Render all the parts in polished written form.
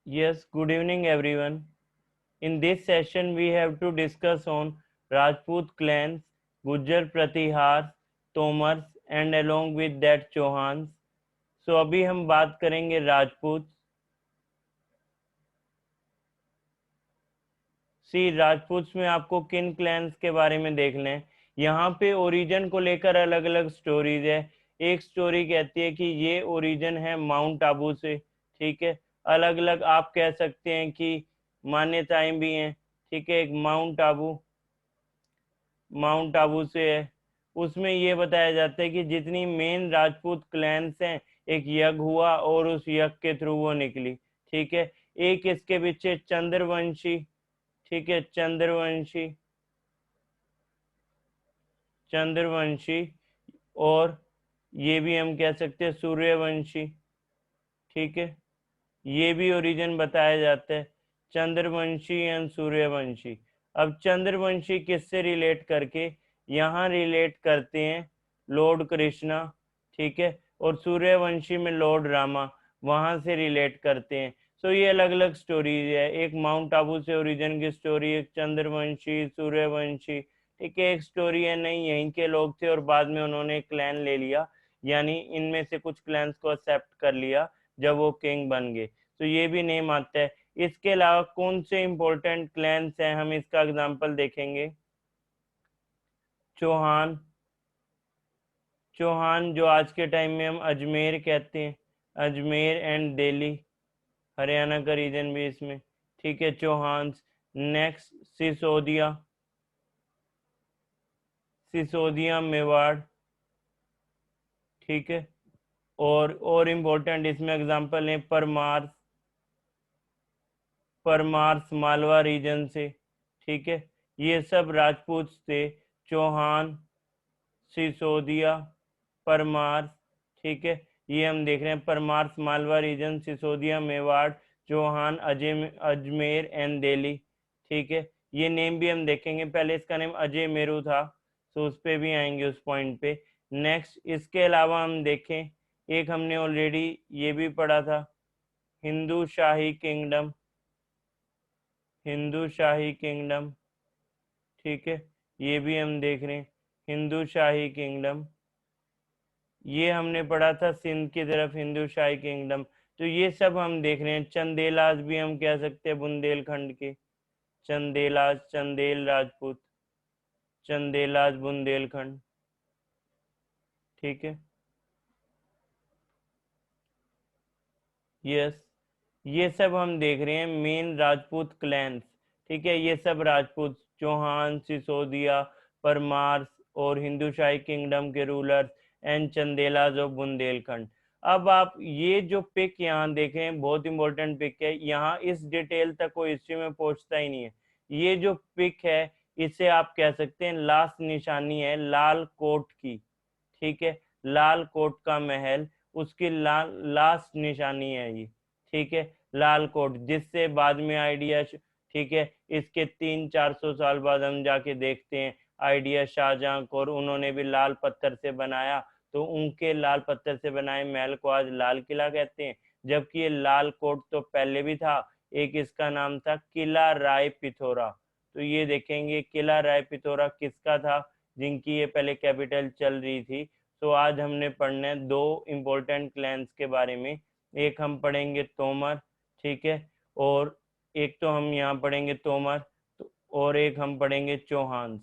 Yes, good evening everyone. In this session we have to discuss on Rajput clans, Gujjar Pratihars, Tomars and along with that Chauhans. So अभी हम बात करेंगे राजपूत। राजपूत में आपको किन clans के बारे में देखना है। यहाँ पे ओरिजिन को लेकर अलग अलग स्टोरीज है। एक स्टोरी कहती है कि ये ओरिजिन है माउंट आबू से, ठीक है। अलग अलग आप कह सकते हैं कि मान्यताएं भी हैं, ठीक है। एक माउंट आबू से है। उसमें ये बताया जाता है कि जितनी मेन राजपूत क्लैंस हैं, एक यज्ञ हुआ और उस यज्ञ के थ्रू वो निकली, ठीक है। एक इसके पीछे चंद्रवंशी, ठीक है, चंद्रवंशी। और ये भी हम कह सकते हैं सूर्यवंशी, ठीक है। ये भी ओरिजिन बताया जाता है, चंद्रवंशी एंड सूर्यवंशी। अब चंद्रवंशी किससे रिलेट करके यहाँ रिलेट करते हैं लॉर्ड कृष्णा, ठीक है। और सूर्यवंशी में लॉर्ड रामा, वहां से रिलेट करते हैं। सो ये अलग अलग स्टोरीज है। एक माउंट आबू से ओरिजिन की स्टोरी, एक चंद्रवंशी, सूर्यवंशी, ठीक है। एक स्टोरी है नहीं यहीं के लोग थे और बाद में उन्होंने क्लैन ले लिया, यानी इनमें से कुछ क्लैंस को एक्सेप्ट कर लिया जब वो किंग बन गए। तो ये भी नेम आता है। इसके अलावा कौन से इंपॉर्टेंट क्लैंस हैं, हम इसका एग्जांपल देखेंगे। चौहान, चौहान जो आज के टाइम में हम अजमेर कहते हैं, अजमेर एंड दिल्ली, हरियाणा का रीजन भी इसमें, ठीक है, चौहान। नेक्स्ट सिसोदिया, सिसोदिया मेवाड़, ठीक है। और इम्पोर्टेंट इसमें एग्जांपल है परमार, परमार्स मालवा रीजन से, ठीक है। ये सब राजपूत थे, चौहान, सिसोदिया, परमार्स, ठीक है। ये हम देख रहे हैं परमार्स मालवा रीजन, सिसोदिया मेवाड़, चौहान अजमेर एंड दिल्ली, ठीक है। ये नेम भी हम देखेंगे। पहले इसका नेम अजय मेरू था, तो उस पे भी आएंगे उस पॉइंट पे। नेक्स्ट इसके अलावा हम देखें, एक हमने ऑलरेडी ये भी पढ़ा था, हिंदू शाही किंगडम, हिंदू शाही किंगडम, ठीक है। ये भी हम देख रहे हैं हिंदू शाही किंगडम। ये हमने पढ़ा था सिंध की तरफ हिंदू शाही किंगडम। तो ये सब हम देख रहे हैं। चंदेलाज भी हम कह सकते हैं बुंदेलखंड के, चंदेलाज, चंदेल राजपूत, चंदेलाज बुंदेलखंड, ठीक है। यस, ये सब हम देख रहे हैं मेन राजपूत क्लैंस, ठीक है। ये सब राजपूत, चौहान, सिसोदिया, परमार्स और हिंदू शाही किंगडम के रूलर्स एंड चंदेलाज ऑफ बुंदेलखंड। अब आप ये जो पिक यहाँ देखें, बहुत इंपॉर्टेंट पिक है। यहाँ इस डिटेल तक कोई हिस्ट्री में पहुंचता ही नहीं है। ये जो पिक है इसे आप कह सकते हैं लास्ट निशानी है लाल कोट की, ठीक है। लाल कोट का महल, उसकी लास्ट निशानी है ये, ठीक है। लाल कोट, जिससे बाद में आइडिया, ठीक है, इसके 300-400 साल बाद हम जाके देखते हैं आइडिया शाहजहां को, और उन्होंने भी लाल पत्थर से बनाया। तो उनके लाल पत्थर से बनाए महल को आज लाल किला कहते हैं, जबकि ये लाल कोट तो पहले भी था। एक इसका नाम था किला राय पिथौरा। तो ये देखेंगे किला राय पिथौरा किसका था, जिनकी ये पहले कैपिटल चल रही थी। तो आज हमने पढ़ना है दो इम्पोर्टेंट क्लैंस के बारे में। एक हम पढ़ेंगे तोमर, ठीक है। और एक तो हम यहाँ पढ़ेंगे तोमर, और एक हम पढ़ेंगे चौहान्स,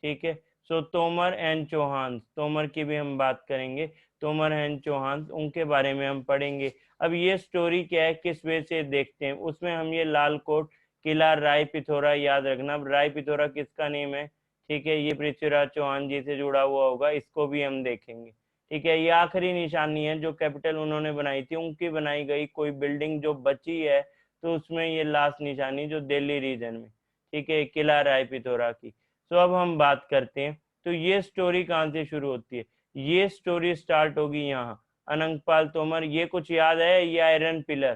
ठीक है। सो तोमर एंड चौहान्स, तोमर की भी हम बात करेंगे, तोमर एंड चौहान्स उनके बारे में हम पढ़ेंगे। अब ये स्टोरी क्या है, किस वे से देखते हैं, उसमें हम ये लाल कोट, किला राय पिथौरा याद रखना। अब राय पिथौरा किसका नेम है, ठीक है, ये पृथ्वीराज चौहान जी से जुड़ा हुआ होगा, इसको भी हम देखेंगे, ठीक है। ये आखिरी निशानी है जो कैपिटल उन्होंने बनाई थी, उनकी बनाई गई कोई बिल्डिंग जो बची है, तो उसमें ये लास्ट निशानी जो दिल्ली रीजन में, ठीक है, किला राय पिथौरा की। तो अब हम बात करते हैं, तो ये स्टोरी कहाँ से शुरू होती है। ये स्टोरी स्टार्ट होगी यहाँ, अनंगपाल तोमर, ये कुछ याद है, ये आयरन पिलर,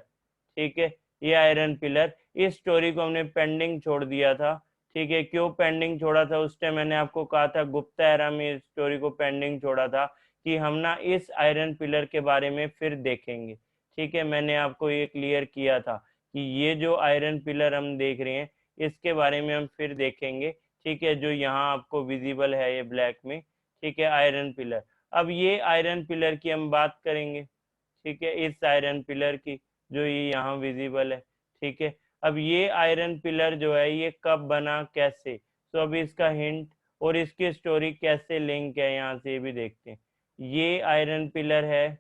ठीक है, ये आयरन पिलर। इस स्टोरी को हमने पेंडिंग छोड़ दिया था, ठीक है। क्यों पेंडिंग छोड़ा था, उस टाइम मैंने आपको कहा था गुप्ता एरा में इस स्टोरी को पेंडिंग छोड़ा था कि हम ना इस आयरन पिलर के बारे में फिर देखेंगे, ठीक है। मैंने आपको ये क्लियर किया था कि ये जो आयरन पिलर हम देख रहे हैं इसके बारे में हम फिर देखेंगे, ठीक है, जो यहाँ आपको विजिबल है ये ब्लैक में, ठीक है, आयरन पिलर। अब ये आयरन पिलर की हम बात करेंगे, ठीक है, इस आयरन पिलर की जो ये यहाँ विजिबल है, ठीक है। अब ये आयरन पिलर जो है ये कब बना, कैसे, तो अभी इसका हिंट और इसकी स्टोरी कैसे लिंक है यहाँ से ये भी देखते हैं। ये आयरन पिलर है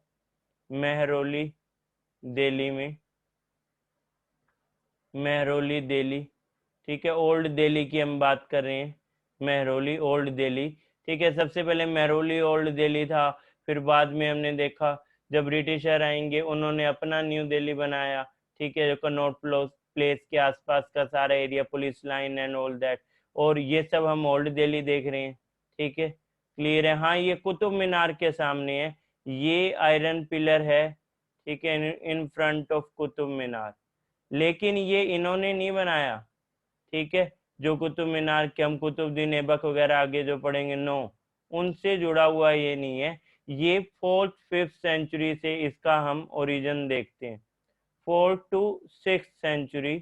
मेहरौली दिल्ली में, मेहरौली दिल्ली, ठीक है, ओल्ड दिल्ली की हम बात कर रहे हैं, मेहरौली ओल्ड दिल्ली, ठीक है। सबसे पहले मेहरौली ओल्ड दिल्ली था, फिर बाद में हमने देखा जब ब्रिटिशर आएंगे उन्होंने अपना न्यू दिल्ली बनाया, ठीक है, जो कनॉट प्लेस के आसपास का सारा area, police line and all that, और ये सब हम ओल्ड दिल्ली देख रहे हैं, ठीक है, क्लियर है। हाँ, ये कुतुब मीनार के सामने है, ये आयरन पिलर है, ठीक है, in front of Qutub Minar, लेकिन ये इन्होंने नहीं बनाया, ठीक है, जो कुतुब मीनार के हम कुतुबुद्दीन ऐबक वगैरह आगे जो पढ़ेंगे, नो, उनसे जुड़ा हुआ ये नहीं है, ये 4th 5th सेंचुरी से इसका हम ओरिजिन देखते हैं, 4th to 6th सेंचुरी,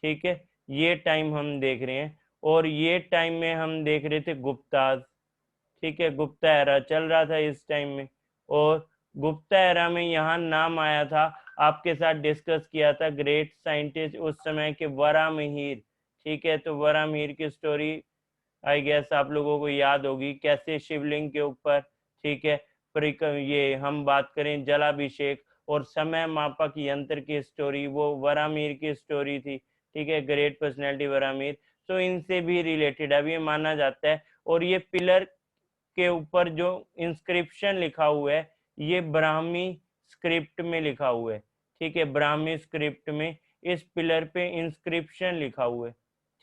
ठीक है, ये टाइम हम देख रहे हैं, और ये टाइम में हम देख रहे थे गुप्ताज, ठीक है, गुप्ता एरा चल रहा था इस टाइम में, और गुप्ता एरा में यहाँ नाम आया था, आपके साथ डिस्कस किया था ग्रेट साइंटिस्ट उस समय के वरामिहिर, ठीक है, तो वरामिहिर की स्टोरी आई गेस आप लोगों को याद होगी, कैसे शिवलिंग के ऊपर, ठीक है, ये हम बात करें जलाभिषेक और समय मापक यंत्र की स्टोरी, वो वरामिहिर की स्टोरी थी, ठीक है, ग्रेट पर्सनैलिटी वरामिहिर, तो इनसे भी रिलेटेड अब ये माना जाता है। और ये पिलर के ऊपर जो इंस्क्रिप्शन लिखा हुआ है ये ब्राह्मी स्क्रिप्ट में लिखा हुआ है, ठीक है, ब्राह्मी स्क्रिप्ट में इस पिलर पे इंस्क्रिप्शन लिखा हुआ है,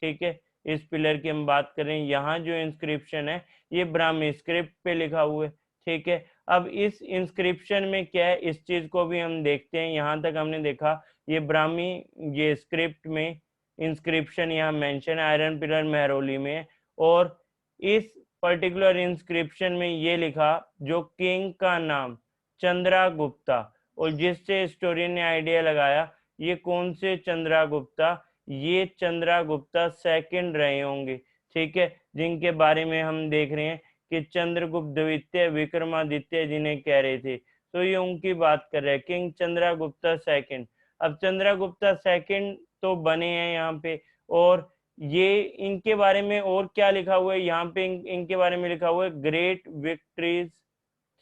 ठीक है, इस पिलर की हम बात करें, यहाँ जो इंस्क्रिप्शन है ये ब्राह्मी स्क्रिप्ट पे लिखा हुआ है, ठीक है। अब इस इंस्क्रिप्शन में क्या है इस चीज को भी हम देखते हैं, यहाँ तक हमने देखा ये ब्राह्मी, ये स्क्रिप्ट में इंस्क्रिप्शन यहाँ मेंशन आयरन पिलर मेहरौली में, और इस पर्टिकुलर इंस्क्रिप्शन में ये लिखा जो किंग का नाम चंद्रगुप्ता, और जिससे स्टोरियन ने आइडिया लगाया ये कौन से चंद्रगुप्ता, ये चंद्रगुप्ता सेकंड रहे होंगे, ठीक है, जिनके बारे में हम देख रहे हैं कि चंद्रगुप्त द्वितीय विक्रमादित्य जिन्हें कह रहे थे, तो ये उनकी बात कर रहे हैं, किंग चंद्रगुप्ता सेकंड। अब चंद्रगुप्ता सेकंड तो बने हैं यहाँ पे, और ये इनके बारे में और क्या लिखा हुआ है यहाँ पे, इनके बारे में लिखा हुआ है ग्रेट विक्ट्रीज,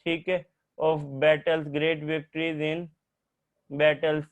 ठीक है, of battles, great victories in battles,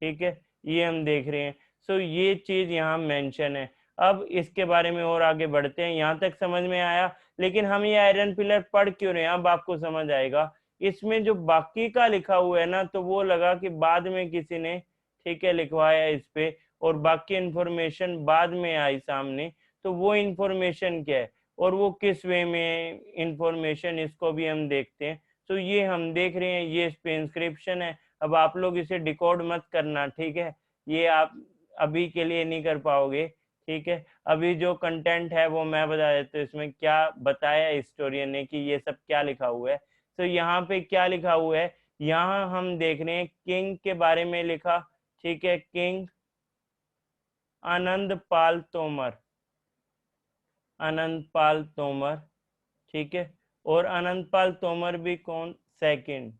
ठीक है, ये हम देख रहे हैं। सो ये चीज यहाँ मेंशन है। अब इसके बारे में और आगे बढ़ते हैं, यहाँ तक समझ में आया, लेकिन हम ये आयरन पिलर पढ़ क्यों रहे हैं अब आपको समझ आएगा। इसमें जो बाकी का लिखा हुआ है ना, तो वो लगा कि बाद में किसी ने, ठीक है, लिखवाया इस पे, और बाकी इंफॉर्मेशन बाद में आई सामने, तो वो इंफॉर्मेशन क्या है और वो किस वे में इंफॉर्मेशन, इसको भी हम देखते हैं। तो ये हम देख रहे हैं, ये इस पे इंस्क्रिप्शन है। अब आप लोग इसे डिकोड मत करना, ठीक है, ये आप अभी के लिए नहीं कर पाओगे, ठीक है। अभी जो कंटेंट है वो मैं बता देता हूँ, इसमें क्या बताया हिस्टोरियन ने कि ये सब क्या लिखा हुआ है। तो यहाँ पे क्या लिखा हुआ है, यहाँ हम देख रहे हैं किंग के बारे में लिखा, ठीक है, किंग आनंदपाल तोमर, आनंदपाल तोमर, ठीक है, और आनंदपाल तोमर भी कौन, सेकंड,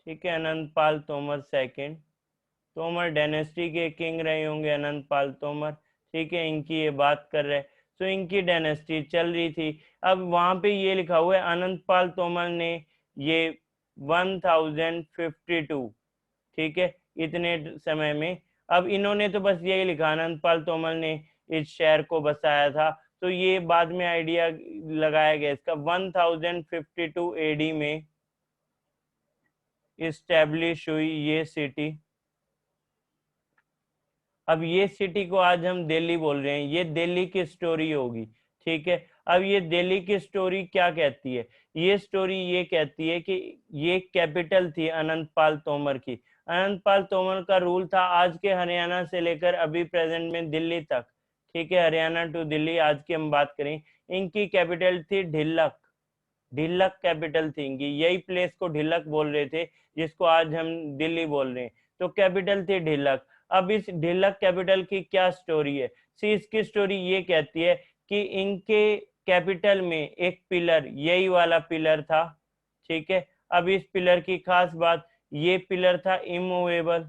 ठीक है, आनंदपाल तोमर सेकंड, तोमर डायनेस्टी के किंग रहे होंगे आनंदपाल तोमर, ठीक है, इनकी ये बात कर रहे हैं। तो इनकी डायनेस्टी चल रही थी। अब वहां पे ये लिखा हुआ है आनंदपाल तोमर ने ये 1052, ठीक है, इतने समय में, अब इन्होंने तो बस यही लिखा आनंदपाल तोमर ने इस शहर को बसाया था, तो ये बाद में आइडिया लगाया गया इसका 1052 एडी में इस्टेब्लिश हुई ये सिटी। अब ये सिटी को आज हम दिल्ली बोल रहे हैं, ये दिल्ली की स्टोरी होगी, ठीक है। अब ये दिल्ली की स्टोरी क्या कहती है, ये स्टोरी ये कहती है कि ये कैपिटल थी अनंतपाल तोमर की। अनंतपाल तोमर का रूल था आज के हरियाणा से लेकर अभी प्रेजेंट में दिल्ली तक, ठीक है, हरियाणा टू दिल्ली आज की हम बात करें। इनकी कैपिटल थी ढिल्लक, ढिल्लक कैपिटल थी इनकी, यही प्लेस को ढिल्लक बोल रहे थे जिसको आज हम दिल्ली बोल रहे हैं, तो कैपिटल थी ढिल्लक। अब इस ढिल्लक कैपिटल की क्या स्टोरी है? सी इसकी स्टोरी ये कहती है कि इनके कैपिटल में एक पिलर, यही वाला पिलर था, ठीक है। अब इस पिलर की खास बात, ये पिलर था इमूवेबल,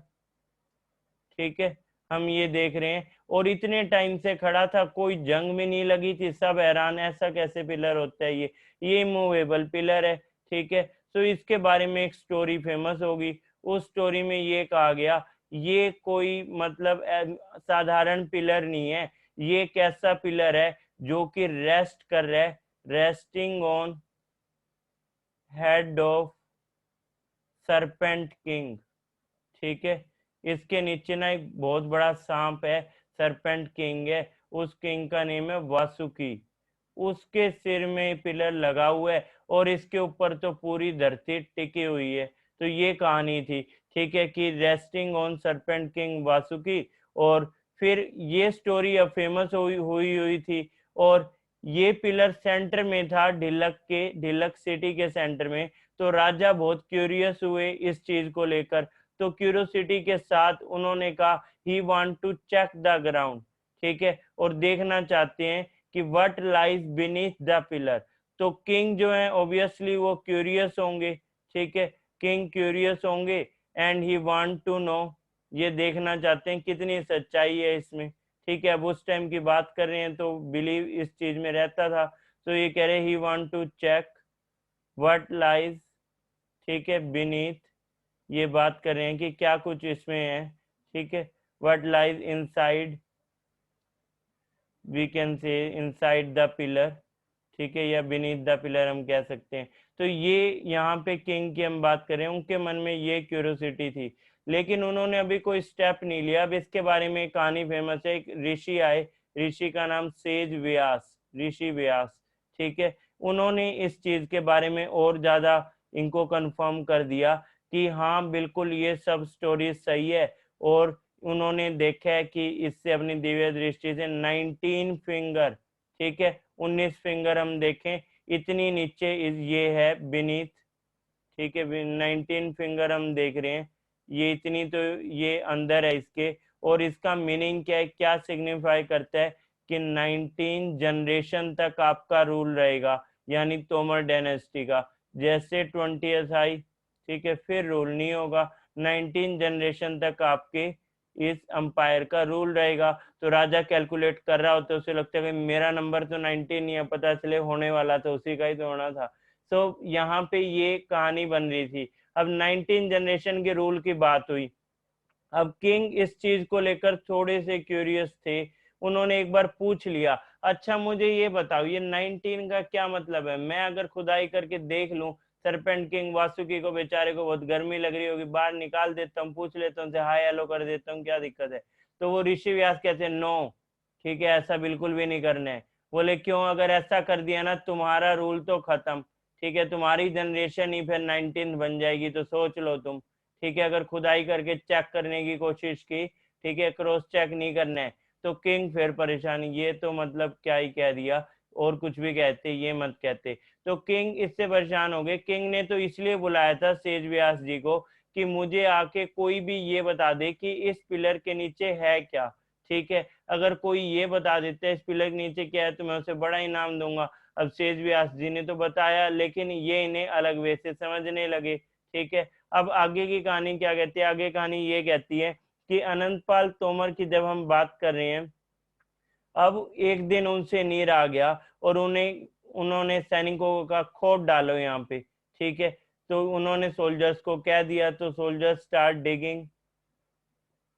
ठीक है, हम ये देख रहे हैं, और इतने टाइम से खड़ा था, कोई जंग में नहीं लगी थी, सब हैरान ऐसा कैसे पिलर होता है ये मूवेबल पिलर है, ठीक है। तो इसके बारे में एक स्टोरी फेमस होगी, उस स्टोरी में ये कहा गया ये कोई मतलब साधारण पिलर नहीं है, ये एक ऐसा पिलर है जो कि रेस्ट कर रहा है, resting on head of serpent king, ठीक है। इसके नीचे ना एक बहुत बड़ा सांप है, सरपेंट किंग है, उस किंग का नेम है वासुकी, उसके सिर में पिलर लगा हुआ है, और इसके ऊपर तो पूरी धरती टिकी हुई है। तो ये कहानी थी, ठीक है, कि resting on serpent king Vasuki. और फिर ये स्टोरी अब फेमस हुई थी, और ये पिलर सेंटर में था, ढिल्लक सिटी के सेंटर में। तो राजा बहुत क्यूरियस हुए इस चीज को लेकर, तो क्यूरियोसिटी के साथ उन्होंने कहा he want to check the ground, ठीक है, और देखना चाहते हैं कि what lies beneath the pillar. तो किंग जो है ऑब्वियसली वो क्यूरियस होंगे, ठीक है, किंग क्यूरियस होंगे, and he want to know, ये देखना चाहते हैं कितनी सच्चाई है इसमें, ठीक है। अब उस टाइम की बात कर रहे हैं तो बिलीव इस चीज में रहता था, तो ये कह रहे he want to check what lies, ठीक है, बीनीथ, ये बात कर रहे हैं कि क्या कुछ इसमें है, ठीक है, what lies inside, we can say inside the pillar, ठीक है, या बीनीथ द पिलर हम कह सकते हैं। तो ये यहाँ पे किंग की हम बात करें, उनके मन में ये क्यूरियोसिटी थी, लेकिन उन्होंने अभी कोई स्टेप नहीं लिया। अब इसके बारे में कहानी फेमस है, एक ऋषि आए, ऋषि का नाम सेज व्यास, ऋषि व्यास, ठीक है। उन्होंने इस चीज के बारे में और ज्यादा इनको कंफर्म कर दिया कि हाँ बिल्कुल ये सब स्टोरी सही है, और उन्होंने देखा है कि इससे अपनी दिव्य दृष्टि से 19 फिंगर, ठीक है, 19 फिंगर हम देखें, इतनी नीचे ये है बीनीथ, ठीक है, 19 फिंगर हम देख रहे हैं, ये इतनी, तो ये अंदर है इसके। और इसका मीनिंग क्या है, क्या सिग्निफाई करता है कि 19 जनरेशन तक आपका रूल रहेगा, यानी तोमर डायनेस्टी का। जैसे 20th आई, ठीक है, फिर रूल नहीं होगा, 19 जनरेशन तक आपके इस अंपायर का रूल रहेगा। तो राजा कैलकुलेट कर रहा होता है, उसे लगता है कि मेरा नंबर तो 19 ही है, पता चले होने वाला तो उसी का ही तो होना था। तो यहाँ पे ये कहानी बन रही थी। अब 19 जनरेशन के रूल की बात हुई, अब किंग इस चीज को लेकर थोड़े से क्यूरियस थे, उन्होंने एक बार पूछ लिया, अच्छा मुझे ये बताओ ये 19 का क्या मतलब है, मैं अगर खुदाई करके देख लूं, सरपेंट किंग वासुकी को बेचारे को बहुत गर्मी लग रही होगी, बाहर निकाल देता हूँ, पूछ लेता हूँ, हाय हेलो कर देता हूँ, क्या दिक्कत है? तो वो ऋषि व्यास कहते हैं नो, ठीक है, ऐसा बिल्कुल भी नहीं करना है। बोले क्यों? अगर ऐसा कर दिया ना तुम्हारा रूल तो खत्म, ठीक है, तुम्हारी जनरेशन ही फिर 19 बन जाएगी, तो सोच लो तुम, ठीक है। अगर खुदाई करके चेक करने की कोशिश की, ठीक है, क्रॉस चेक नहीं करना है, तो किंग फिर परेशानी, ये तो मतलब क्या ही कह दिया, और कुछ भी कहते ये मत कहते। तो किंग इससे परेशान हो गए। किंग ने तो इसलिए बुलाया था सेज व्यास जी को कि मुझे आके कोई भी ये बता दे कि इस पिलर के नीचे है क्या, ठीक है। अगर कोई ये बता देता है इस पिलर के नीचे क्या है तो मैं उसे बड़ा इनाम दूंगा। अब सेज व्यास जी ने तो बताया, लेकिन ये इन्हें अलग वे से समझने लगे, ठीक है। अब आगे की कहानी क्या कहती है? आगे कहानी ये कहती है कि अनंतपाल तोमर की जब हम बात कर रहे हैं, अब एक दिन उनसे नीर आ गया और उन्होंने सैनिकों का खोद डालो यहाँ पे, ठीक है। तो उन्होंने सोल्जर्स को कह दिया, तो सोल्जर्स स्टार्ट डिगिंग,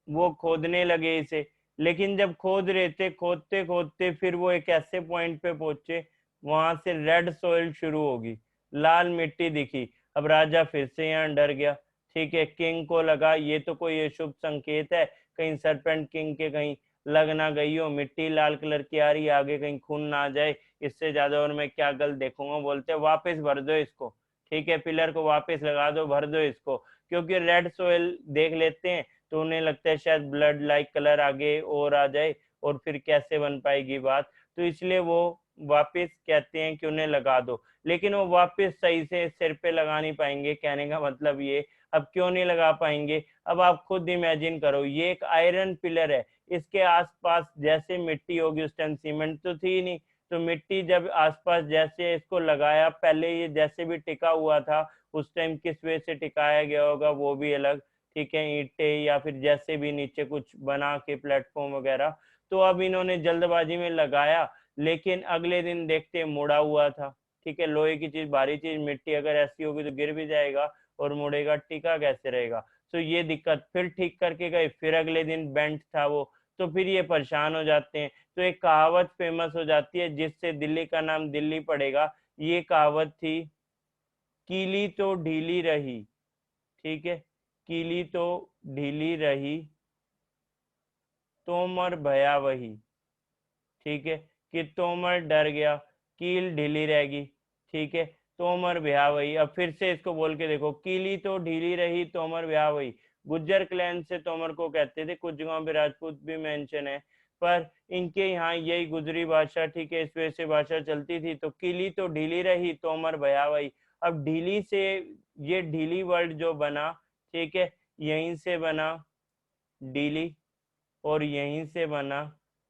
वो खोदने लगे इसे। लेकिन जब खोद रहे थे, खोदते खोदते फिर वो एक ऐसे पॉइंट पे पहुंचे, वहां से रेड सोइल शुरू होगी, लाल मिट्टी दिखी। अब राजा फिर से यहाँ डर गया, ठीक है। किंग को लगा ये तो कोई अशुभ संकेत है, कहीं सरपेंट किंग के कहीं लग ना गई हो, मिट्टी लाल कलर की आ रही, आगे कहीं खून ना आ जाए, इससे ज्यादा और मैं क्या गल देखूंगा। बोलते वापस भर दो इसको, ठीक है, पिलर को वापस लगा दो, भर दो इसको, क्योंकि रेड सोइल देख लेते हैं तो उन्हें लगता है शायद ब्लड लाइक कलर आगे और आ जाए, और फिर कैसे बन पाएगी बात। तो इसलिए वो वापस कहते हैं कि उन्हें लगा दो, लेकिन वो वापस सही से सिर पे लगा नहीं पाएंगे, कहने का मतलब ये। अब क्यों नहीं लगा पाएंगे? अब आप खुद इमेजिन करो, ये एक आयरन पिलर है, इसके आसपास जैसे मिट्टी होगी, उस टाइम सीमेंट तो थी नहीं, तो मिट्टी जब आसपास जैसे इसको लगाया, पहले ये जैसे भी टिका हुआ था, उस टाइम किस वे से टिकाया गया होगा वो भी अलग, ठीक है, ईंटें या फिर जैसे भी नीचे कुछ बना के प्लेटफॉर्म वगैरह। तो अब इन्होंने जल्दबाजी में लगाया, लेकिन अगले दिन देखते मुड़ा हुआ था, ठीक है, लोहे की चीज, भारी चीज, मिट्टी अगर ऐसी होगी तो गिर भी जाएगा और मुड़ेगा, टिका कैसे रहेगा? तो ये दिक्कत, फिर ठीक करके गए, फिर अगले दिन बेंट था वो, तो फिर ये परेशान हो जाते हैं। तो एक कहावत फेमस हो जाती है जिससे दिल्ली का नाम दिल्ली पड़ेगा। ये कहावत थी, कीली तो ढीली रही, ठीक है, कीली तो ढीली रही, तोमर भया वही, ठीक है, कि तोमर डर गया, कील ढीली रहेगी, ठीक है, तोमर ब्याह वही। अब फिर से इसको बोल के देखो, कीली तो ढीली रही, तोमर ब्याह वही। गुज्जर क्लैन से तोमर को कहते थे, कुछ जगहों पे राजपूत भी मेंशन है, पर इनके यहाँ यही गुजरी भाषा, ठीक है, इस वजह से भाषा चलती थी। तो कीली तो ढीली रही, तोमर भया वही। अब ढीली से, ये ढीली वर्ड जो बना, ठीक है, यहीं से बना डीली और यहीं से बना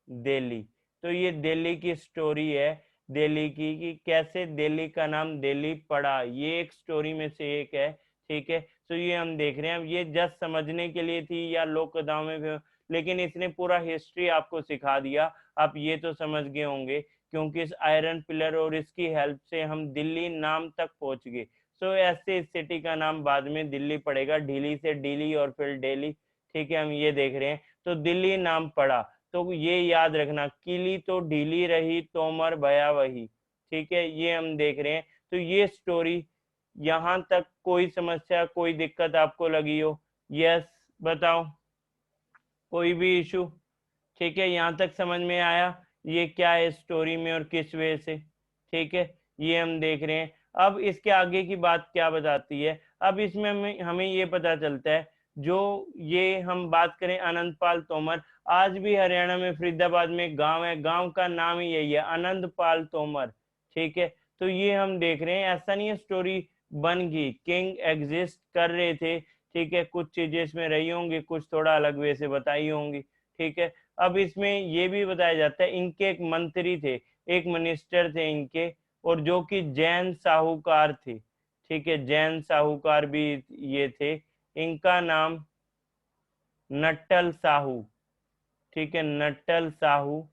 दिल्ली। तो ये दिल्ली की स्टोरी है, दिल्ली की, कि कैसे दिल्ली का नाम दिल्ली पड़ा, ये एक स्टोरी में से एक है, ठीक है। तो ये हम देख रहे हैं, अब ये जस्ट समझने के लिए थी या लोक कथाओं में भी, लेकिन इसने पूरा हिस्ट्री आपको सिखा दिया। आप ये तो समझ गए होंगे, क्योंकि इस आयरन पिलर और इसकी हेल्प से हम दिल्ली नाम तक पहुंच गए। सो ऐसे इस सिटी का नाम बाद में दिल्ली पड़ेगा, ढीली से डीली और फिर डेली, ठीक है, हम ये देख रहे हैं। तो दिल्ली नाम पड़ा, तो ये याद रखना, किली तो ढीली रही, तोमर भया वही, ठीक है, ये हम देख रहे हैं। तो ये स्टोरी, यहाँ तक कोई समस्या, कोई दिक्कत आपको लगी हो? यस, बताओ, कोई भी इशू? ठीक है, यहाँ तक समझ में आया ये क्या है स्टोरी में और किस वे से, ठीक है, ये हम देख रहे हैं। अब इसके आगे की बात क्या बताती है? अब इसमें हमें ये पता चलता है, जो ये हम बात करें अनंतपाल तोमर, आज भी हरियाणा में फरीदाबाद में एक गांव है, गांव का नाम ही यही है, अनंतपाल तोमर, ठीक है। तो ये हम देख रहे हैं, ऐसा नहीं है स्टोरी बन गई, किंग एग्जिस्ट कर रहे थे, ठीक है, कुछ चीजें इसमें रही होंगी, कुछ थोड़ा अलग वे से बताई होंगी, ठीक है। अब इसमें ये भी बताया जाता है, इनके एक मंत्री थे, एक मिनिस्टर थे इनके, और जो कि जैन साहूकार थे, ठीक है, जैन साहूकार भी ये थे, इनका नाम नट्टल साहू, ठीक है, नट्टल साहू।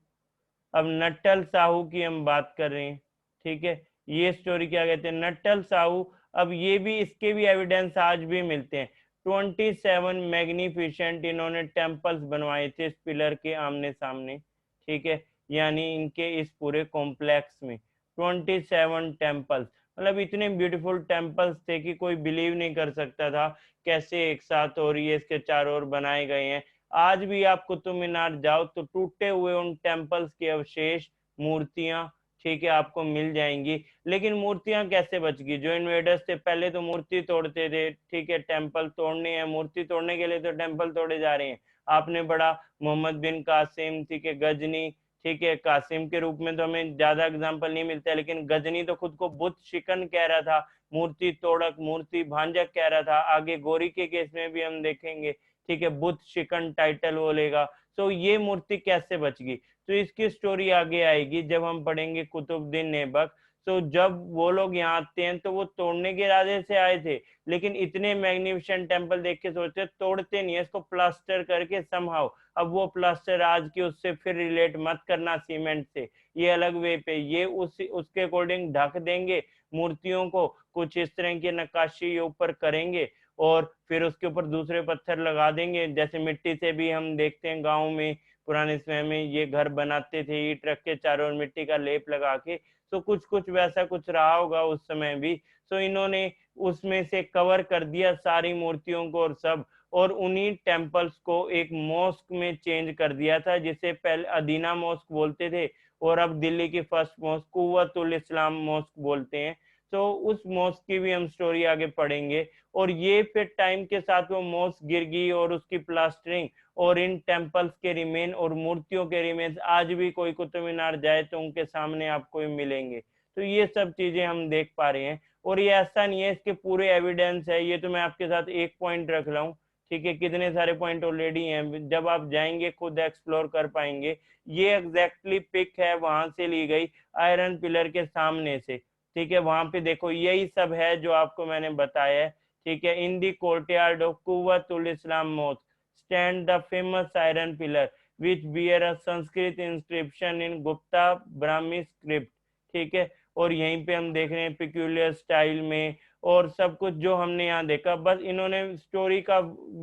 अब नट्टल साहू की हम बात कर रहे हैं, ठीक है, ये स्टोरी क्या कहते हैं, नट्टल साहू। अब ये भी, इसके भी एविडेंस आज भी मिलते हैं। 27 मैग्निफिसेंट इन्होंने टेम्पल्स बनवाए थे इस पिलर के आमने सामने, ठीक है, यानी इनके इस पूरे कॉम्प्लेक्स में 27 टेम्पल्स, मतलब इतने ब्यूटीफुल टेम्पल्स थे कि कोई बिलीव नहीं कर सकता था कैसे एक साथ, और ये इसके चारों ओर बनाए गए हैं। आज भी आप कुतुब मीनार जाओ तो टूटे हुए उन टेम्पल्स के अवशेष, मूर्तियां, ठीक है, आपको मिल जाएंगी। लेकिन मूर्तियां कैसे बच गई? जो इन्वेडर्स थे पहले तो मूर्ति तोड़ते थे, ठीक है, टेम्पल तोड़ने हैं, मूर्ति तोड़ने के लिए तो टेम्पल तोड़े जा रहे हैं। आपने पढ़ा मोहम्मद बिन कासिम, ठीक है, गजनी, ठीक है, कासिम के रूप में तो हमें ज्यादा एग्जाम्पल नहीं मिलता है, लेकिन गजनी तो खुद को बुत शिकन कह रहा था, मूर्ति तोड़क, मूर्ति भांजक कह रहा था। आगे गौरी के केस में भी हम देखेंगे, ठीक है, बुद्ध शिकन टाइटल वो लेगा। तो ये मूर्ति कैसे बच गई? तो इसकी स्टोरी आगे आएगी जब हम पढ़ेंगे कुतुबुद्दीन ऐबक। तो जब वो लोग यहाँ आते हैं तो वो तोड़ने के इरादे से आए थे, लेकिन इतने मैग्निफिसेंट टेम्पल देख के सोचते तोड़ते नहीं है, इसको प्लास्टर करके समहाउ। अब वो प्लास्टर आज की उससे फिर रिलेट मत करना सीमेंट से, ये अलग वे पे, ये उसके अकॉर्डिंग ढक देंगे मूर्तियों को, कुछ इस तरह की नक्काशी ऊपर करेंगे और फिर उसके ऊपर दूसरे पत्थर लगा देंगे। जैसे मिट्टी से भी हम देखते हैं गाँव में पुराने समय में ये घर बनाते थे, ईंट रख के चारों ओर मिट्टी का लेप लगा के। तो कुछ कुछ वैसा कुछ रहा होगा उस समय भी। तो इन्होंने उसमें से कवर कर दिया सारी मूर्तियों को और सब, और उन्हीं टेम्पल्स को एक मॉस्क में चेंज कर दिया था, जिसे पहले अदीना मॉस्क बोलते थे, और अब दिल्ली की first mask Quwwatul Islam mask बोलते हैं। तो उस मॉस्क की भी हम स्टोरी आगे पढ़ेंगे। और ये फिर टाइम के साथ वो मॉस्क गिर गई और उसकी प्लास्टरिंग और इन टेम्पल्स के रिमेन और मूर्तियों के रिमेन आज भी कोई कुतुब मीनार जाए तो उनके सामने आपको मिलेंगे। तो ये सब चीजें हम देख पा रहे हैं। और ये ऐसा नहीं है, इसके पूरे एविडेंस है। ये तो मैं आपके साथ एक पॉइंट रख रहा हूँ, ठीक है, कितने सारे पॉइंट ऑलरेडी हैं, जब आप जाएंगे खुद एक्सप्लोर कर पाएंगे। ये एग्जैक्टली पिक है वहां से ली गई, आयरन पिलर के सामने से, ठीक है। वहां पे देखो यही सब है जो आपको मैंने बताया है, ठीक है। In the courtyard of Quwwatul Islam mosque stand the famous iron pillar which bear a Sanskrit inscription in Gupta Brahmi script, ठीक है। और यहीं पे हम देख रहे हैं पिक्यूलियर स्टाइल में और सब कुछ जो हमने यहाँ देखा, बस इन्होंने स्टोरी का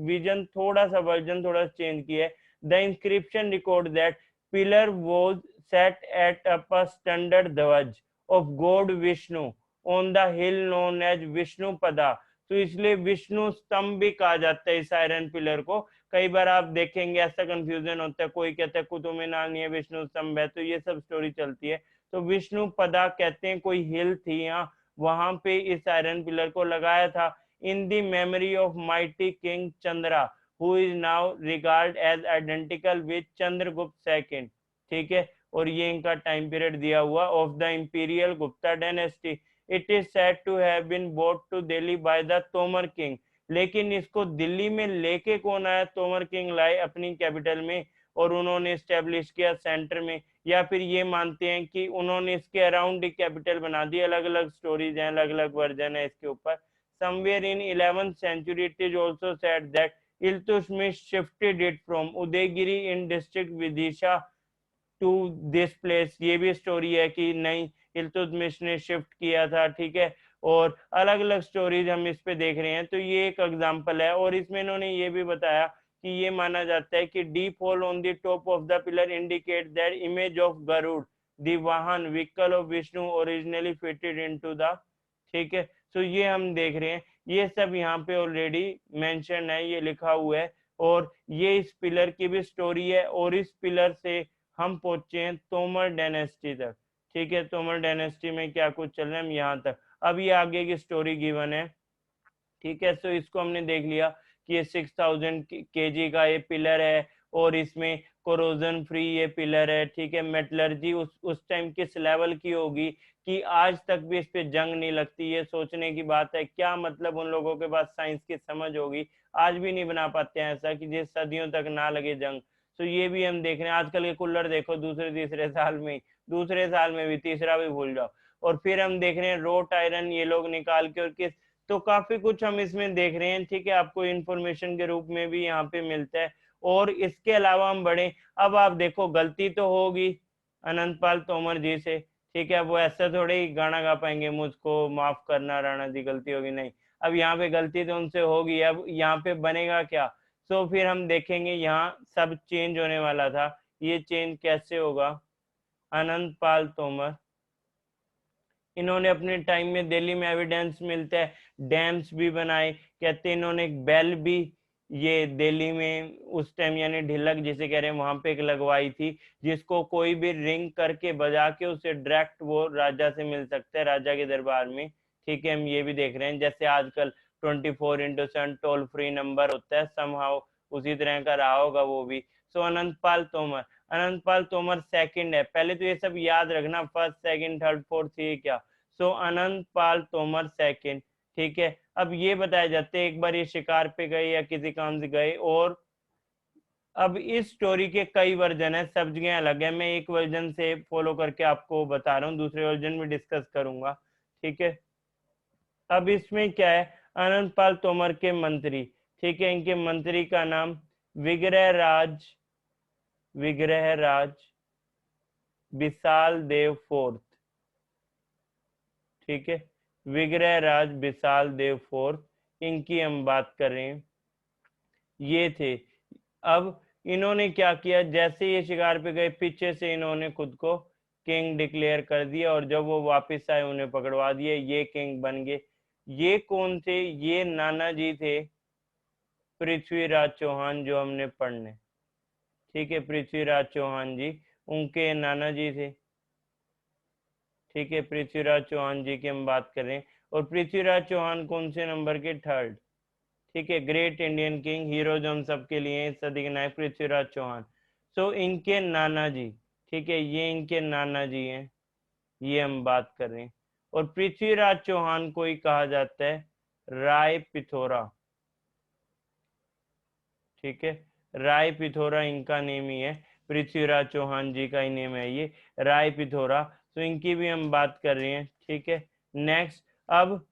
विजन थोड़ा सा, वर्जन थोड़ा चेंज किया है। The inscription record that pillar was set at up a standard dhvaja of god Vishnu on the hill known as Vishnupada. तो इसलिए विष्णु स्तंभ भी कहा जाता है इस आयरन पिलर को। कई बार आप देखेंगे ऐसा कंफ्यूजन होता है, कोई कहता है कुतुब मीनार नहीं है विष्णु स्तंभ है, तो ये सब स्टोरी चलती है। तो विष्णु पदा कहते हैं, कोई हिल थी यहाँ, वहां पे इस आयरन पिलर को लगाया था। In the memory of mighty king Chandra who is now regard as identical with Chandragupta second, ठीक है। और ये इनका टाइम पीरियड दिया हुआ of the imperial Gupta dynasty. It is said to have been bought to Delhi by the Tomar king. लेकिन इसको दिल्ली में लेके कौन आया? तोमर किंग लाए अपनी कैपिटल में और उन्होंने स्टेब्लिश किया सेंटर में। या फिर ये मानते हैं कि उन्होंने इसके अराउंड एक कैपिटल बना दी। अलग अलग स्टोरीज हैं, अलग अलग वर्जन है इसके ऊपर। Somewhere in 11th century it is also said that Iltutmish shifted it from Udaygiri in district Vidisha to this place. ये भी स्टोरी है कि नहीं, इल्तुतमिश ने शिफ्ट किया था, ठीक है। और अलग अलग स्टोरीज हम इस पे देख रहे हैं। तो ये एक एग्जांपल है। और इसमें इन्होंने ये भी बताया कि ये माना जाता है कि deep hole on the top of the pillar indicate that image of Garuda the vahan vehicle of Vishnu originally fitted into the, ठीक है। तो ये हम देख रहे हैं, ये सब यहाँ पे ऑलरेडी मेंशन है, ये लिखा हुआ है। और ये इस पिलर की भी स्टोरी है। और इस पिलर से हम पहुंचे हैं तोमर डायनेस्टी तक, ठीक है। तोमर डायनेस्टी में क्या कुछ चल रहा है हम यहाँ तक। अब ये आगे की स्टोरी गिवन है, ठीक है। सो इसको हमने देख लिया कि ये 6000 kg का ये पिलर है और इसमें कोरोजन फ्री ये पिलर है, ठीक है। मेटलर्जी उस टाइम किस लेवल की होगी कि आज तक भी इस पे जंग नहीं लगती। ये सोचने की बात है, क्या मतलब उन लोगों के पास साइंस की समझ होगी, आज भी नहीं बना पाते हैं ऐसा कि जिस सदियों तक ना लगे जंग। तो ये भी हम देख रहे हैं। आजकल के कूलर देखो दूसरे तीसरे साल में, दूसरे साल में भी, तीसरा भी भूल जाओ। और फिर हम देख रहे हैं रोट आयरन ये लोग निकाल के और किस, तो काफी कुछ हम इसमें देख रहे हैं, ठीक है। आपको इंफॉर्मेशन के रूप में भी यहाँ पे मिलता है। और इसके अलावा हम बढ़े, अब आप देखो गलती तो होगी अनंतपाल तोमर जी से, ठीक है। वो ऐसा थोड़े ही गाना गा पाएंगे मुझको माफ करना राणा जी गलती होगी, नहीं। अब यहाँ पे गलती तो उनसे होगी, अब यहाँ पे बनेगा क्या? तो फिर हम देखेंगे यहाँ सब चेंज होने वाला था, ये चेंज कैसे होगा? अनंतपाल तोमर, इन्होंने अपने टाइम में दिल्ली में एविडेंस मिलता है डैम्स भी बनाए, कहते हैं इन्होंने एक बेल भी ये दिल्ली में उस टाइम यानी ढिलक जिसे कह रहे हैं वहां पे एक लगवाई थी, जिसको कोई भी रिंग करके बजा के उसे डायरेक्ट वो राजा से मिल सकता है, राजा के दरबार में, ठीक है। हम ये भी देख रहे हैं जैसे आजकल 24/7 टोल फ्री नंबर होता है, समहाउ उसी तरह का रहा होगा वो भी। सो अनंतपाल तोमर, अनंतपाल तोमर सेकंड है। पहले तो ये सब याद रखना, फर्स्ट सेकंड थर्ड फोर्थ ये क्या। सो अनंतपाल तोमर सेकंड, ठीक है। अब ये बताया जाते हैं एक बार ये शिकार पे गए या किसी काम से गए। और अब इस स्टोरी के कई वर्जन है, सब जगह अलग है। मैं एक वर्जन से फॉलो करके आपको बता रहा हूँ, दूसरे वर्जन में डिस्कस करूंगा, ठीक है। अब इसमें क्या है, अनंतपाल तोमर के मंत्री, ठीक है, इनके मंत्री का नाम विग्रह राज, विग्रह राज विशाल देव फोर्थ, ठीक है। विग्रह राज विशाल देव फोर्थ, इनकी हम बात कर रहे हैं, ये थे। अब इन्होंने क्या किया, जैसे ये शिकार पे गए पीछे से इन्होंने खुद को किंग डिक्लेयर कर दिया और जब वो वापस आए उन्हें पकड़वा दिया, ये किंग बन गए। ये कौन थे? ये नाना जी थे पृथ्वीराज चौहान जो हमने पढ़ने, ठीक है। पृथ्वीराज चौहान जी उनके नाना जी थे, ठीक है। पृथ्वीराज चौहान जी की हम बात कर रहे हैं। और पृथ्वीराज चौहान कौन से नंबर के? थर्ड, ठीक है। ग्रेट इंडियन किंग, हीरो जो हम सबके लिए सदी के नायक पृथ्वीराज चौहान। सो इनके नाना जी, ठीक है, ये इनके नाना जी हैं, ये हम बात कर रहे हैं। और पृथ्वीराज चौहान को ही कहा जाता है राय पिथोरा। ठीक है, राय पिथोरा इनका नेम ही है, पृथ्वीराज चौहान जी का ही नेम है ये राय पिथोरा। तो इनकी भी हम बात कर रहे हैं। ठीक है, नेक्स्ट। अब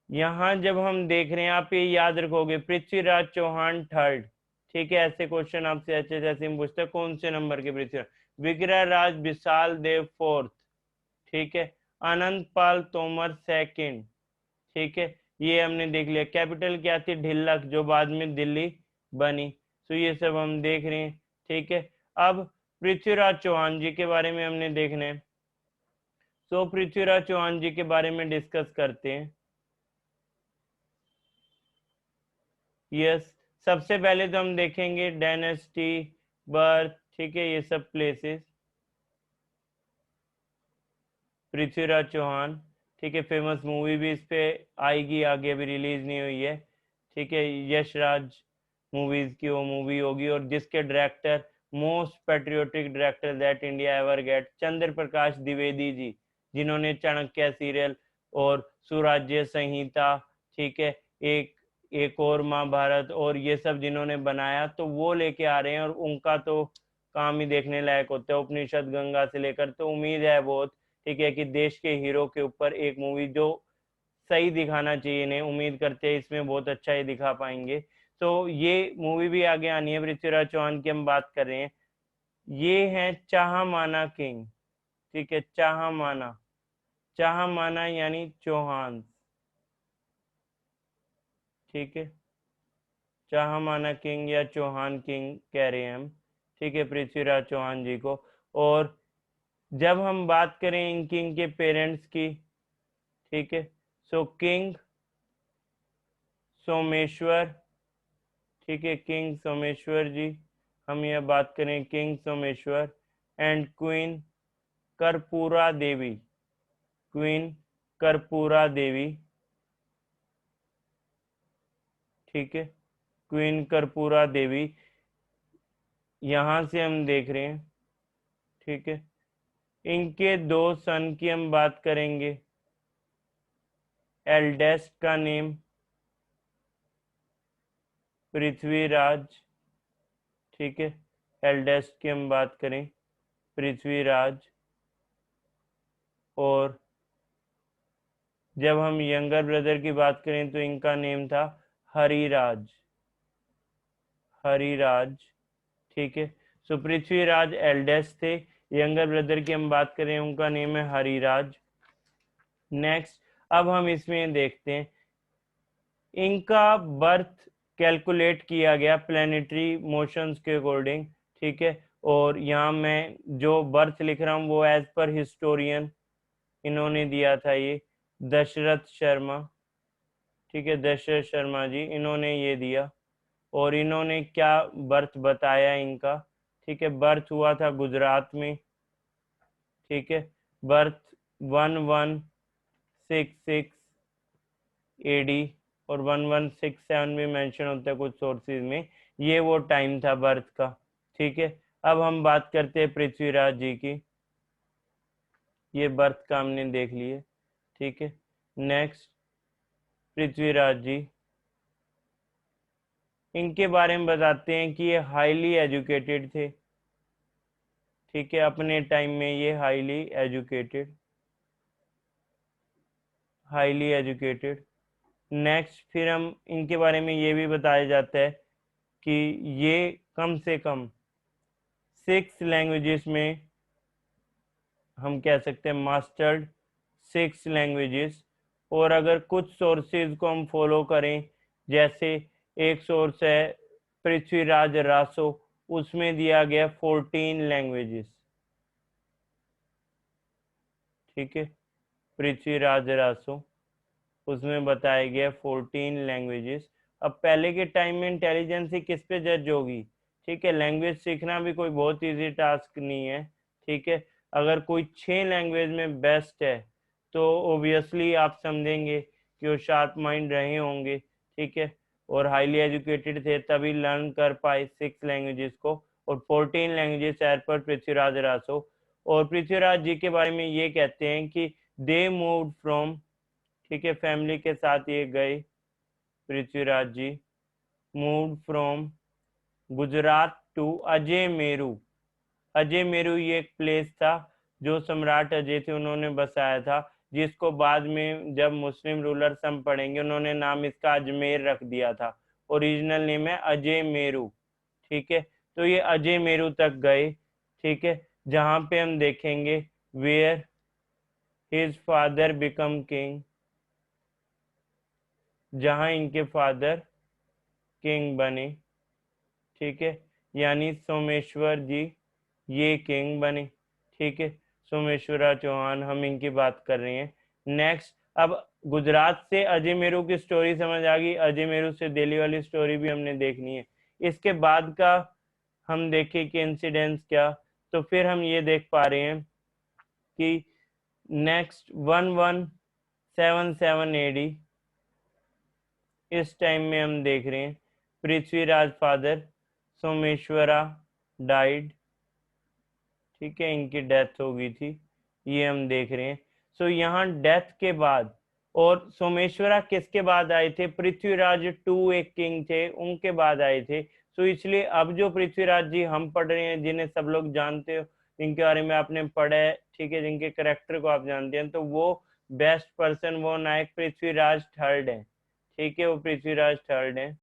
यहाँ जब हम देख रहे हैं, आप ये याद रखोगे पृथ्वीराज चौहान थर्ड। ठीक है, ऐसे क्वेश्चन आपसे अच्छे से ऐसे पूछते हैं कौन से नंबर के पृथ्वीराज। विग्रह राज विशाल देव फोर्थ। ठीक है, अनंत पाल तोमर सेकंड। ठीक है, ये हमने देख लिया। कैपिटल क्या थी, ढिल्लक, जो बाद में दिल्ली बनी। तो ये सब हम देख रहे हैं। ठीक है, अब पृथ्वीराज चौहान जी के बारे में हमने देखना है। तो पृथ्वीराज चौहान जी के बारे में डिस्कस करते हैं। यस, सबसे पहले तो हम देखेंगे डायनेस्टी, बर्थ। ठीक है, ये सब प्लेसेस। पृथ्वीराज चौहान। ठीक है, फेमस मूवी भी इस पे आएगी आगे, अभी रिलीज नहीं हुई है। ठीक है, यश राज मूवीज की वो मूवी होगी, और जिसके director, most patriotic director that India ever get, Chandra Prakash Dwivedi ji, जिन्होंने चाणक्य सीरियल और सुराज्य संहिता, ठीक है, एक एक और महाभारत और ये सब जिन्होंने बनाया, तो वो लेके आ रहे हैं। और उनका तो काम ही देखने लायक होता है, उपनिषद गंगा से लेकर। तो उम्मीद है बहुत, ठीक है, कि देश के हीरो के ऊपर एक मूवी जो सही दिखाना चाहिए इन्हें, उम्मीद करते हैं इसमें बहुत अच्छा ही दिखा पाएंगे। तो ये मूवी भी आगे आनी है। पृथ्वीराज चौहान की हम बात कर रहे हैं। ये है चाह माना किंग। ठीक है, चाह माना, चाह माना यानी चौहान। ठीक है, चाह माना किंग या चौहान किंग कह रहे हैं हम। ठीक है, पृथ्वीराज चौहान जी को। और जब हम बात करें इन किंग के पेरेंट्स की, ठीक है, सो किंग सोमेश्वर। ठीक है, किंग सोमेश्वर जी, हम यह बात करें king Someshwar. And queen Karpura Devi, queen Karpura Devi. ठीक है, क्वीन कर्पूरा देवी, यहां से हम देख रहे हैं। ठीक है, इनके दो सन की हम बात करेंगे। एल्डेस्ट का नेम पृथ्वीराज। ठीक है, एल्डेस्ट की हम बात करें पृथ्वीराज। और जब हम यंगर ब्रदर की बात करें तो इनका नेम था हरिराज, हरिराज। ठीक है, सो पृथ्वीराज एल्डेस्ट थे। यंगर ब्रदर की हम बात करें, उनका नेम है हरिराज। नेक्स्ट, अब हम इसमें देखते हैं इनका बर्थ कैलकुलेट किया गया प्लेनेटरी मोशंस के अकॉर्डिंग। ठीक है, और यहाँ मैं जो बर्थ लिख रहा हूँ वो एज पर हिस्टोरियन इन्होंने दिया था, ये दशरथ शर्मा। ठीक है, दशरथ शर्मा जी, इन्होंने ये दिया। और इन्होंने क्या बर्थ बताया इनका। ठीक है, बर्थ हुआ था गुजरात में। ठीक है, बर्थ 1166 एडी और 1167 में मेंशन होता है कुछ सोर्सेज में, ये वो टाइम था बर्थ का। ठीक है, अब हम बात करते हैं पृथ्वीराज जी की। ये बर्थ का हमने देख लिए। ठीक है, नेक्स्ट, पृथ्वीराज जी, इनके बारे में बताते हैं कि ये हाईली एजुकेटेड थे। ठीक है, अपने टाइम में ये highly educated, highly educated. Next, फिर हम इनके बारे में ये भी बताया जाता है कि ये कम से कम 6 लैंग्वेजेस में, हम कह सकते हैं मास्टर्ड 6 लैंग्वेजेस। और अगर कुछ सोर्सेज को हम फॉलो करें, जैसे एक सोर्स है पृथ्वीराज रासो, उसमें दिया गया 14 लैंग्वेजेस। ठीक है, पृथ्वीराज रासो, उसमें बताया गया 14 लैंग्वेजेस। अब पहले के टाइम में इंटेलिजेंस ही किस पे जज होगी। ठीक है, लैंग्वेज सीखना भी कोई बहुत इजी टास्क नहीं है। ठीक है, अगर कोई 6 लैंग्वेज में बेस्ट है तो ओबियसली आप समझेंगे कि वो शार्प माइंड रहे होंगे। ठीक है, और हाईली एजुकेटेड थे तभी लर्न कर पाए 6 लैंग्वेजेस को। और 14 languages as per Prithviraj Raso. और पृथ्वीराज जी के बारे में ये कहते हैं कि दे मूव्ड फ्रॉम, ठीक है, फैमिली के साथ ये गए Prithviraj ji, moved from Gujarat to Ajayameru. Ajayameru ये एक प्लेस था जो सम्राट अजय थे उन्होंने बसाया था, जिसको बाद में जब मुस्लिम रूलर्स हम पढ़ेंगे उन्होंने नाम इसका अजमेर रख दिया था। ओरिजिनल नेम है अजयमेरू, ठीक है। तो ये अजयमेरू तक गए, ठीक है, जहां पे हम देखेंगे where his father become king, जहां इनके फादर किंग बने, ठीक है, यानी सोमेश्वर जी ये किंग बने, ठीक है, सोमेश्वरा चौहान हम इनकी बात कर रहे हैं। नेक्स्ट, अब गुजरात से अजयमेरू की स्टोरी समझ आ गई, अजयमेरू से दिल्ली वाली स्टोरी भी हमने देखनी है। इसके बाद का हम देखें कि इंसिडेंट्स क्या, तो फिर हम ये देख पा रहे हैं कि नेक्स्ट 1177 एडी, इस टाइम में हम देख रहे हैं पृथ्वीराज फादर सोमेश्वरा डाइड, ठीक है, इनकी डेथ हो गई थी, ये हम देख रहे हैं। सो यहाँ डेथ के बाद, और सोमेश्वरा किसके बाद आए थे, पृथ्वीराज टू एक किंग थे उनके बाद आए थे। सो इसलिए अब जो पृथ्वीराज जी हम पढ़ रहे हैं जिन्हें सब लोग जानते हो, जिनके बारे में आपने पढ़ा है, ठीक है, जिनके करेक्टर को आप जानते हैं, तो वो बेस्ट पर्सन वो नायक पृथ्वीराज थर्ड है, ठीक है, वो पृथ्वीराज थर्ड है।